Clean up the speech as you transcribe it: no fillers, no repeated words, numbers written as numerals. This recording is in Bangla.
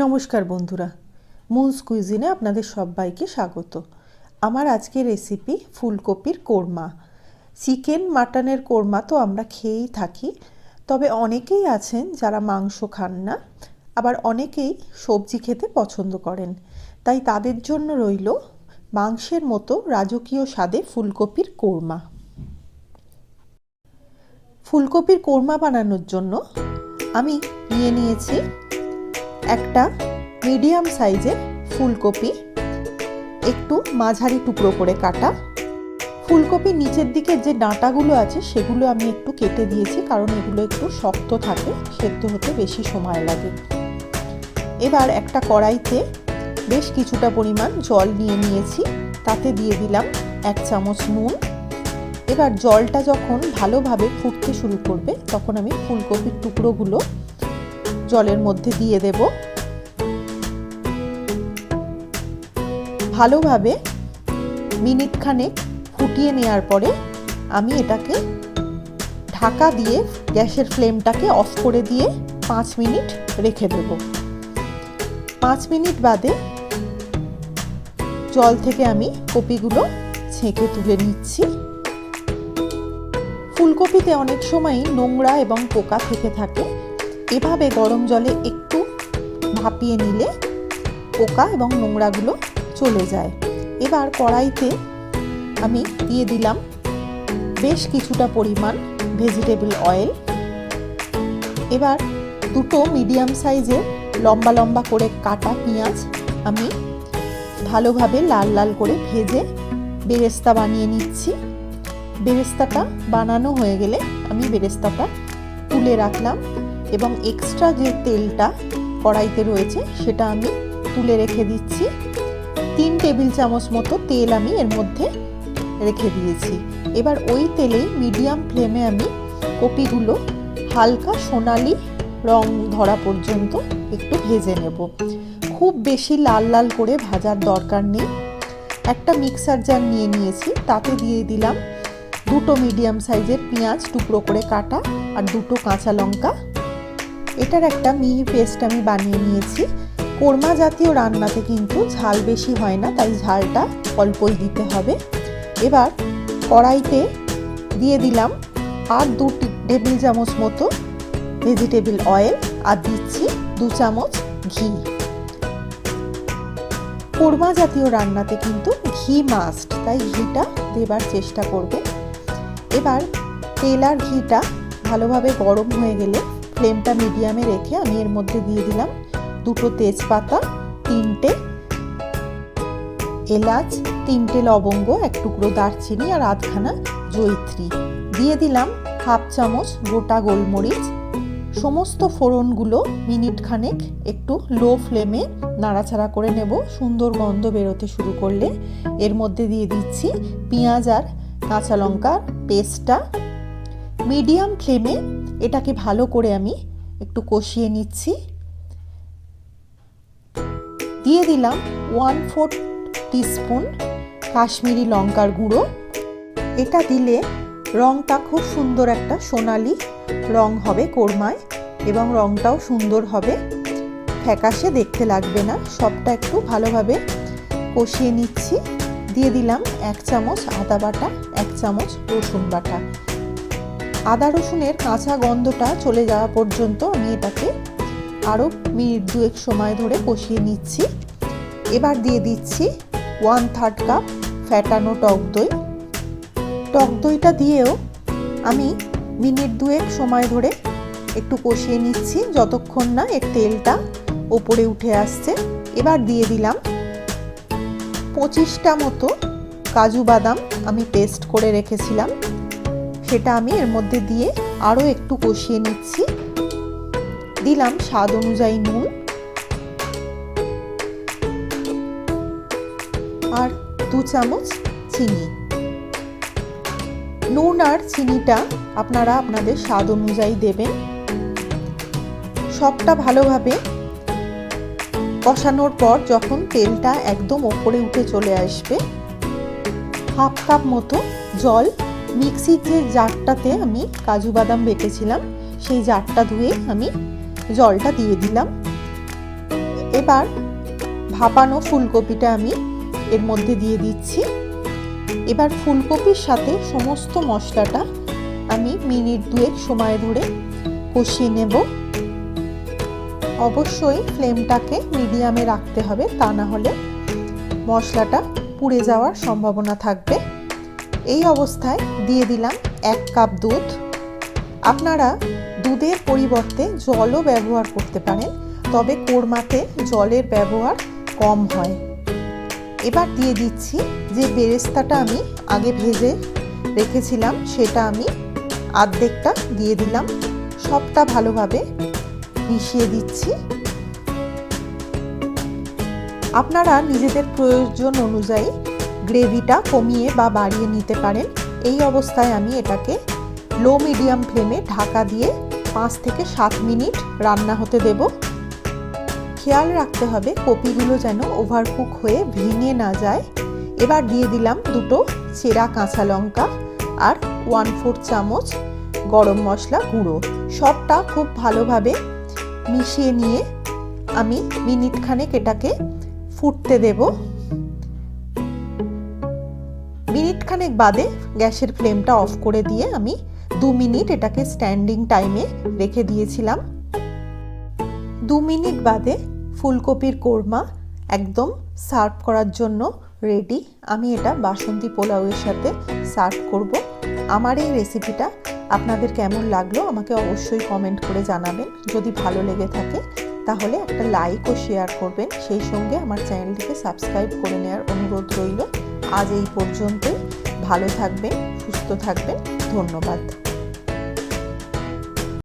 নমস্কার বন্ধুরা, sCuisine আপনাদের সবাইকে স্বাগত। আমার আজকের রেসিপি ফুলকপির কোরমা। চিকেন মাটনের কোরমা তো আমরা খেয়েই থাকি, তবে অনেকেই আছেন যারা মাংস খান না, আবার অনেকেই সবজি খেতে পছন্দ করেন। তাই তাদের জন্য রইল মাংসের মতো রাজকীয় স্বাদে ফুলকপির কোরমা। ফুলকপির কোরমা বানানোর জন্য আমি নিয়েছি একটা মিডিয়াম সাইজের ফুলকপি, একটু মাঝারি টুকরো করে কাটা। ফুলকপির নিচের দিকে যে ডাঁটাগুলো আছে সেগুলো আমি একটু কেটে দিয়েছি, কারণ এগুলো একটু শক্ত থাকে, সেদ্ধ হতে বেশি সময় লাগে। এবার একটা কড়াইতে বেশ কিছুটা পরিমাণ জল নিয়েছি, তাতে দিয়ে দিলাম 1 চামচ নুন। এবার জলটা যখন ভালোভাবে ফুটতে শুরু করবে তখন আমি ফুলকপির টুকরোগুলো জলের মধ্যে দিয়ে দেব। ভালোভাবে মিনিট খানেক ফুটিয়ে নেওয়ার পরে আমি এটাকে ঢাকা দিয়ে গ্যাসের ফ্লেমটাকে অফ করে দিয়ে 5 মিনিট রেখে দেব। 5 মিনিট বাদে জল থেকে আমি কপিগুলো ছেঁকে তুলে নিচ্ছি। ফুলকপিতে অনেক সময়ই নোংরা এবং পোকা থেকে থাকে, এভাবে গরম জলে একটু ভাপিয়ে নিলে পোকা এবং নোংরাগুলো চলে যায়। এবার কড়াইতে আমি দিয়ে দিলাম বেশ কিছুটা পরিমাণ ভেজিটেবল অয়েল। এবার দুটো মিডিয়াম সাইজের লম্বা লম্বা করে কাটা পেঁয়াজ আমি ভালোভাবে লাল লাল করে ভেজে বেরেস্তা বানিয়ে নিচ্ছি। বেরেস্তাটা বানানো হয়ে গেলে আমি বেরেস্তাটা তুলে রাখলাম এবং এক্সট্রা যে তেলটা কড়াইতে রয়েছে সেটা আমি তুলে রেখে দিচ্ছি। 3 টেবিল চামচ মতো তেল আমি এর মধ্যে রেখে দিয়েছি। এবার ওই তেলেই মিডিয়াম ফ্লেমে আমি কপিগুলো হালকা সোনালি রং ধরা পর্যন্ত একটু ভেজে নেব। খুব বেশি লাল লাল করে ভাজার দরকার নেই। একটা মিক্সার জার নিয়েছি, তাতে দিয়ে দিলাম 2 মিডিয়াম সাইজের পেঁয়াজ টুকরো করে কাটা আর 2 কাঁচা লঙ্কা। এটার একটা মিহি পেস্ট আমি বানিয়ে নিয়েছি। কোরমা জাতীয় রান্নাতে কিন্তু ঝাল বেশি হয় না, তাই ঝালটা অল্পই দিতে হবে। এবার কড়াইতে দিয়ে দিলাম আর 2 টেবিল চামচ মতো ভেজিটেবল অয়েল আর দিচ্ছি 2 চামচ ঘি। কোরমা জাতীয় রান্নাতে কিন্তু ঘি মাস্ট, তাই ঘিটা দেবার চেষ্টা করবে। এবার তেল আর ঘিটা ভালোভাবে গরম হয়ে গেলে ফ্লেমটা মিডিয়ামে রেখে আমি এর মধ্যে দিয়ে দিলাম 2 তেজপাতা, 3টে এলাচ, 3টে লবঙ্গ, 1 টুকরো দারচিনি আর আধখানা জয়িত্রী। দিয়ে দিলাম 1/2 চামচ গোটা গোলমরিচ। সমস্ত ফোড়নগুলো মিনিট খানেক একটু লো ফ্লেমে নাড়াচাড়া করে নেব। সুন্দর গন্ধ বেরোতে শুরু করলে এর মধ্যে দিয়ে দিচ্ছি পেঁয়াজ আর কাঁচা লঙ্কার পেস্টটা। মিডিয়াম ফ্লেমে এটাকে ভালো করে আমি একটু কষিয়ে নিচ্ছি। দিয়ে দিলাম 1/4 টিস্পুন কাশ্মীরি লঙ্কার গুঁড়ো। এটা দিলে রংটা খুব সুন্দর একটা সোনালি রং হবে কোরমায়, এবং রংটাও সুন্দর হবে, ফ্যাকাশে দেখতে লাগবে না। সবটা একটু ভালোভাবে কষিয়ে নিচ্ছি। দিয়ে দিলাম 1 চামচ আদা বাটা, 1 চামচ রসুন বাটা। আদা রসুনের কাঁচা গন্ধটা চলে যাওয়া পর্যন্ত আমি এটাকে আরও মিনিট 2 সময় ধরে কষিয়ে নিচ্ছি। এবার দিয়ে দিচ্ছি 1/3 কাপ ফ্যাটানো টক দই। টক দইটা দিয়েও আমি মিনিট 2 সময় ধরে একটু কষিয়ে নিচ্ছি, যতক্ষণ না এর তেলটা ওপরে উঠে আসছে। এবার দিয়ে দিলাম 25টা মতো কাজু বাদাম আমি পেস্ট করে রেখেছিলাম, সেটা আমি এর মধ্যে দিয়ে আরও একটু কষিয়ে নিচ্ছি। দিলাম স্বাদ অনুযায়ী নুন আর 2 চামচ চিনি। নুন আর চিনিটা আপনারা আপনাদের স্বাদ অনুযায়ী দেবেন। সবটা ভালোভাবে কষানোর পর যখন তেলটা একদম ওপরে উঠে চলে আসবে, 1/2 কাপ মতো জল মিক্সির যে জারটাতে আমি কাজু বাদাম বেটেছিলাম সেই জারটা ধুয়ে আমি জলটা দিয়ে দিলাম। এবার ভাপানো ফুলকপিটা আমি এর মধ্যে দিয়ে দিচ্ছি। এবার ফুলকপির সাথে সমস্ত মশলাটা আমি মিনিট 2 সময় ধরে কষিয়ে নেব। অবশ্যই ফ্লেমটাকে মিডিয়ামে রাখতে হবে, তা না হলে মশলাটা পুড়ে যাওয়ার সম্ভাবনা থাকবে। এই অবস্থায় দিয়ে দিলাম 1 কাপ দুধ। আপনারা দুধের পরিবর্তে জলও ব্যবহার করতে পারেন, তবে কোরমাতে জলের ব্যবহার কম হয়। এবার দিয়ে দিচ্ছি যে বেরেস্তাটা আমি আগে ভেজে রেখেছিলাম, সেটা আমি অর্ধেকটা দিয়ে দিলাম। সবটা ভালোভাবে মিশিয়ে দিচ্ছি। আপনারা নিজেদের প্রয়োজন অনুযায়ী গ্রেভিটা কমিয়ে বা বাড়িয়ে নিতে পারেন। এই অবস্থায় আমি এটাকে লো মিডিয়াম ফ্লেমে ঢাকা দিয়ে 5 থেকে 7 মিনিট রান্না হতে দেব। খেয়াল রাখতে হবে কপিগুলো যেন ওভারকুক হয়ে ভেঙে না যায়। এবার দিয়ে দিলাম 2টো চেরা কাঁচা লঙ্কা আর 1/4 চামচ গরম মশলা গুঁড়ো। সবটা খুব ভালোভাবে মিশিয়ে নিয়ে আমি মিনিট খানেক এটাকে ফুটতে দেব। মিনিট খানেক বাদে গ্যাসের ফ্লেমটা অফ করে দিয়ে আমি 2 মিনিট এটাকে স্ট্যান্ডিং টাইমে রেখে দিয়েছিলাম। 2 মিনিট বাদে ফুলকপির কোরমা একদম সার্ভ করার জন্য রেডি। আমি এটা বাসন্তী পোলাওয়ের সাথে সার্ভ করব। আমার এই রেসিপিটা আপনাদের কেমন লাগলো আমাকে অবশ্যই কমেন্ট করে জানাবেন। যদি ভালো লেগে থাকে তাহলে একটা লাইক ও শেয়ার করবেন। সেই সঙ্গে আমার চ্যানেলটিকে সাবস্ক্রাইব করে নেওয়ার অনুরোধ রইল। আজ এই পর্যন্তই। ভালো থাকবেন, সুস্থ থাকবেন। ধন্যবাদ।